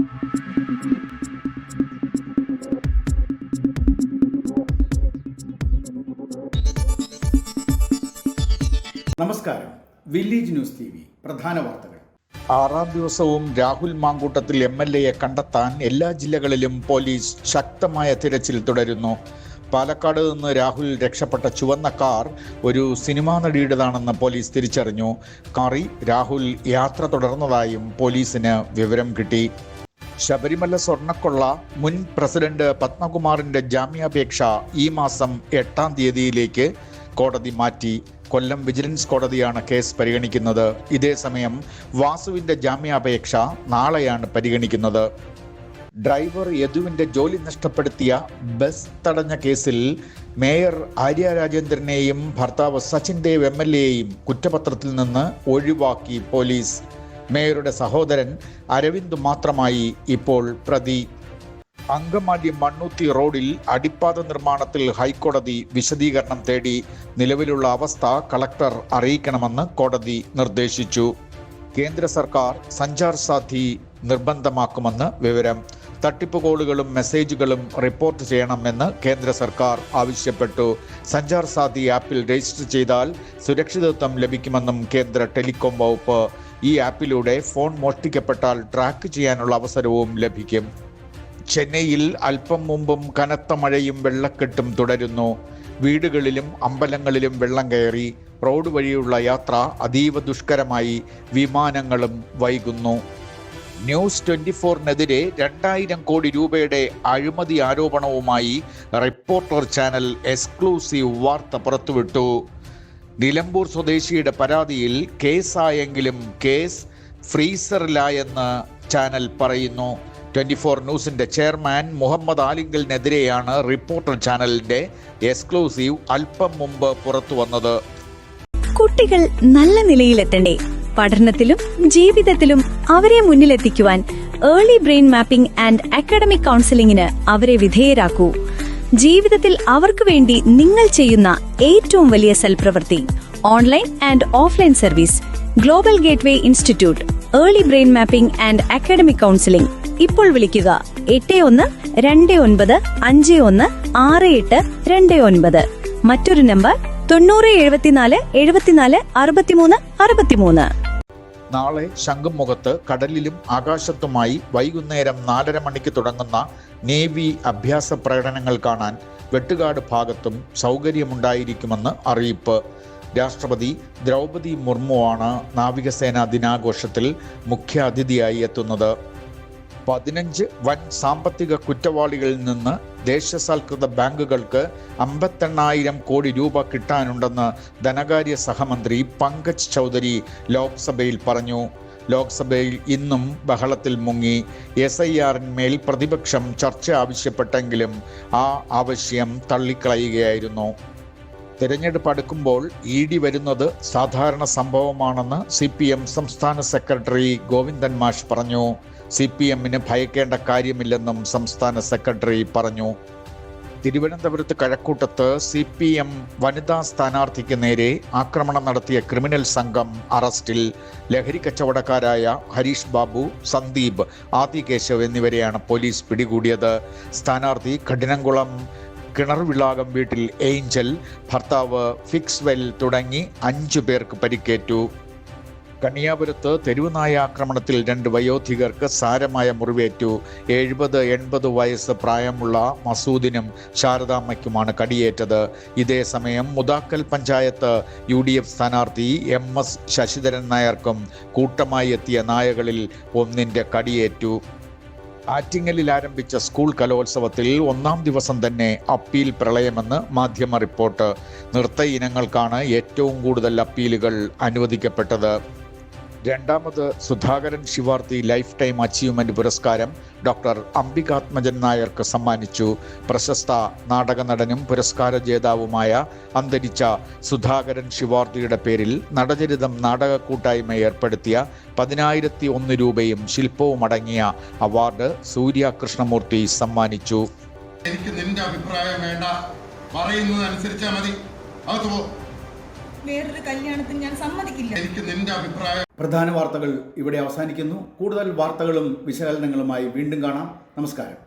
നമസ്കാരം. Village news TV പ്രധാന വാർത്തകൾ. 6ാം ദിവസവും രാഹുൽ മാങ്കൂട്ടത്തിൽ MLAയെ കണ്ടെത്താൻ എല്ലാ ജില്ലകളിലും പോലീസ് ശക്തമായ തിരച്ചിൽ തുടരുന്നു. പാലക്കാട് നിന്ന് രാഹുൽ രക്ഷപ്പെട്ട ചുവന്ന കാർ ഒരു സിനിമാ നടിയുടേതാണെന്ന് പോലീസ് തിരിച്ചറിഞ്ഞു. കാറിൽ രാഹുൽ യാത്ര തുടർന്നതായും പോലീസിന് വിവരം കിട്ടി. ശബരിമല സ്വർണ്ണക്കൊള്ള മുൻ പ്രസിഡന്റ് പത്മകുമാറിന്റെ ജാമ്യാപേക്ഷ ഈ മാസം 8-ാം തീയതിയിലേക്ക് കോടതി മാറ്റി. കൊല്ലം വിജിലൻസ് കോടതിയാണ് കേസ് പരിഗണിക്കുന്നത്. ഇതേസമയം വാസുവിന്റെ ജാമ്യാപേക്ഷ നാളെയാണ് പരിഗണിക്കുന്നത്. ഡ്രൈവർ യദുവിന്റെ ജോലി നഷ്ടപ്പെടുത്തിയ ബസ് തടഞ്ഞ കേസിൽ മേയർ ആര്യ രാജേന്ദ്രനെയും ഭർത്താവ് സച്ചിൻ ദേവ് MLAയെയും കുറ്റപത്രത്തിൽ നിന്ന് ഒഴിവാക്കി പോലീസ്. മേയറുടെ സഹോദരൻ അരവിന്ദ് മാത്രമായി ഇപ്പോൾ പ്രതി. അങ്കമാലി മണ്ണുത്തി റോഡിൽ അടിപ്പാത നിർമ്മാണത്തിൽ ഹൈക്കോടതി വിശദീകരണം തേടി. നിലവിലുള്ള അവസ്ഥ കളക്ടർ അറിയിക്കണമെന്ന് കോടതി നിർദ്ദേശിച്ചു. കേന്ദ്ര സർക്കാർ സഞ്ചാർ സാധി നിർബന്ധമാക്കുമെന്ന് വിവരം. തട്ടിപ്പ് കോളുകളും മെസ്സേജുകളും റിപ്പോർട്ട് ചെയ്യണമെന്ന് കേന്ദ്ര സർക്കാർ ആവശ്യപ്പെട്ടു. സഞ്ചാർ സാധി ആപ്പിൽ രജിസ്റ്റർ ചെയ്താൽ സുരക്ഷിതത്വം ലഭിക്കുമെന്നും കേന്ദ്ര ടെലികോം വകുപ്പ്. ഈ ആപ്പിലൂടെ ഫോൺ മോഷ്ടിക്കപ്പെട്ടാൽ ട്രാക്ക് ചെയ്യാനുള്ള അവസരവും ലഭിക്കും. ചെന്നൈയിൽ അല്പം മുമ്പും കനത്ത മഴയും വെള്ളക്കെട്ടും തുടരുന്നു. വീടുകളിലും അമ്പലങ്ങളിലും വെള്ളം കയറി. റോഡ് വഴിയുള്ള യാത്ര അതീവ ദുഷ്കരമായി. വിമാനങ്ങളും വൈകുന്നു. ന്യൂസ് 24-നെതിരെ 2000 കോടി രൂപയുടെ അഴിമതി ആരോപണവുമായി റിപ്പോർട്ടർ ചാനൽ എക്സ്ക്ലൂസീവ് വാർത്ത പുറത്തുവിട്ടു. നിലമ്പൂർ സ്വദേശിയുടെ പരാതിയിൽ കേസായെങ്കിലും കേസ് ഫ്രീസറിലായെന്ന് ചാനൽ പറയുന്നു. 24 ന്യൂസിന്റെ ചെയർമാൻ മുഹമ്മദ് ആലിങ്കലിനെതിരെയാണ് റിപ്പോർട്ടർ ചാനലിന്റെ എക്സ്ക്ലൂസീവ് അല്പം മുമ്പ് പുറത്തു വന്നത്. കുട്ടികൾ നല്ല നിലയിലെത്തണ്ടേ? പഠനത്തിലും ജീവിതത്തിലും അവരെ മുന്നിലെത്തിക്കുവാൻ early brain mapping and academic കൗൺസിലിംഗിന് അവരെ വിധേയരാക്കൂ. ജീവിതത്തിൽ അവർക്ക് വേണ്ടി നിങ്ങൾ ചെയ്യുന്ന ഏറ്റവും വലിയ സൽപ്രവൃത്തി online and offline service global gateway institute early brain mapping and academic counselling. ഇപ്പോൾ വിളിക്കുക 81-29-51-6829. മറ്റൊരു നമ്പർ 9074746363. നാളെ ശംഖുമുഖത്ത് കടലിലും ആകാശത്തുമായി വൈകുന്നേരം 4:30 മണിക്ക് തുടങ്ങുന്ന നേവി അഭ്യാസ പ്രകടനങ്ങൾ കാണാൻ വെട്ടുകാട് ഭാഗത്തും സൗകര്യമുണ്ടായിരിക്കുമെന്ന് അറിയിപ്പ്. രാഷ്ട്രപതി ദ്രൗപദി മുർമുവാണ് നാവികസേനാ ദിനാഘോഷത്തിൽ മുഖ്യ അതിഥിയായി എത്തുന്നത്. 15 വൻ സാമ്പത്തിക കുറ്റവാളികളിൽ നിന്ന് ദേശസാൽകൃത ബാങ്കുകൾക്ക് 58,000 കോടി രൂപ കിട്ടാനുണ്ടെന്ന് ധനകാര്യ സഹമന്ത്രി പങ്കജ് ചൗധരി ലോക്സഭയിൽ പറഞ്ഞു. ലോക്സഭയിൽ ഇന്നും ബഹളത്തിൽ മുങ്ങി. SIR-ന്മേൽ പ്രതിപക്ഷം ചർച്ച ആവശ്യപ്പെട്ടെങ്കിലും ആ ആവശ്യം തള്ളിക്കളയുകയായിരുന്നു. തെരഞ്ഞെടുപ്പ് അടുക്കുമ്പോൾ ED വരുന്നത് സാധാരണ സംഭവമാണെന്ന് CPM സംസ്ഥാന സെക്രട്ടറി ഗോവിന്ദൻ മാഷ് പറഞ്ഞു. CPM-ന് ഭയക്കേണ്ട കാര്യമില്ലെന്നും സംസ്ഥാന സെക്രട്ടറി പറഞ്ഞു. തിരുവനന്തപുരത്ത് കഴക്കൂട്ടത്ത് CPM വനിതാ സ്ഥാനാർത്ഥിക്ക് നേരെ ആക്രമണം നടത്തിയ ക്രിമിനൽ സംഘം അറസ്റ്റിൽ. ലഹരി കച്ചവടക്കാരായ ഹരീഷ് ബാബു, സന്ദീപ്, ആദികേശവ് എന്നിവരെയാണ് പോലീസ് പിടികൂടിയത്. സ്ഥാനാർത്ഥി കഠിനംകുളം കിണർവിളാകം വീട്ടിൽ ഏഞ്ചൽ, ഭർത്താവ് ഫിക്സ്വെൽ തുടങ്ങി 5 പേർക്ക് പരിക്കേറ്റു. കണിയാപുരത്ത് തെരുവുനായ ആക്രമണത്തിൽ 2 വയോധികർക്ക് സാരമായ മുറിവേറ്റു. 70-80 വയസ്സ് പ്രായമുള്ള മസൂദിനും ശാരദാമ്മയ്ക്കുമാണ് കടിയേറ്റത്. ഇതേസമയം മുതാക്കൽ പഞ്ചായത്ത് UDF സ്ഥാനാർത്ഥി MS ശശിധരൻ നായർക്കും കൂട്ടമായി എത്തിയ നായകളിൽ ഒന്നിന്റെ കടിയേറ്റു. ആറ്റിങ്ങലിൽ ആരംഭിച്ച സ്കൂൾ കലോത്സവത്തിൽ 1-ാം ദിവസം തന്നെ അപ്പീൽ പ്രളയമെന്ന് മാധ്യമ റിപ്പോർട്ട്. നൃത്ത ഇനങ്ങൾക്കാണ് ഏറ്റവും കൂടുതൽ അപ്പീലുകൾ അനുവദിക്കപ്പെട്ടത്. 2ാമത് സുധാകരൻ ശിവാർത്തി ലൈഫ് ടൈം അച്ചീവ്മെന്റ് പുരസ്കാരം ഡോക്ടർ അംബികാത്മജൻ നായർക്ക് സമ്മാനിച്ചു. പ്രശസ്ത നാടക നടനും പുരസ്കാര ജേതാവുമായ അന്തരിച്ച സുധാകരൻ ശിവാർത്തിയുടെ പേരിൽ നടചരിതം നാടക കൂട്ടായ്മ ഏർപ്പെടുത്തിയ 10,001 രൂപയും ശില്പവും അടങ്ങിയ അവാർഡ് സൂര്യ കൃഷ്ണമൂർത്തി സമ്മാനിച്ചു. എനിക്ക് നിന്റെ അഭിപ്രായം വേണ്ട, പറയുന്നത് അനുസരിച്ചാൽ മതി. വേറൊരു കല്യാണത്തിന് ഞാൻ സമ്മതിക്കില്ല. എനിക്ക് നിന്റെ അഭിപ്രായം. പ്രധാന വാർത്തകൾ ഇവിടെ അവസാനിക്കുന്നു. കൂടുതൽ വാർത്തകളും വിശകലനങ്ങളുമായി വീണ്ടും കാണാം. നമസ്കാരം.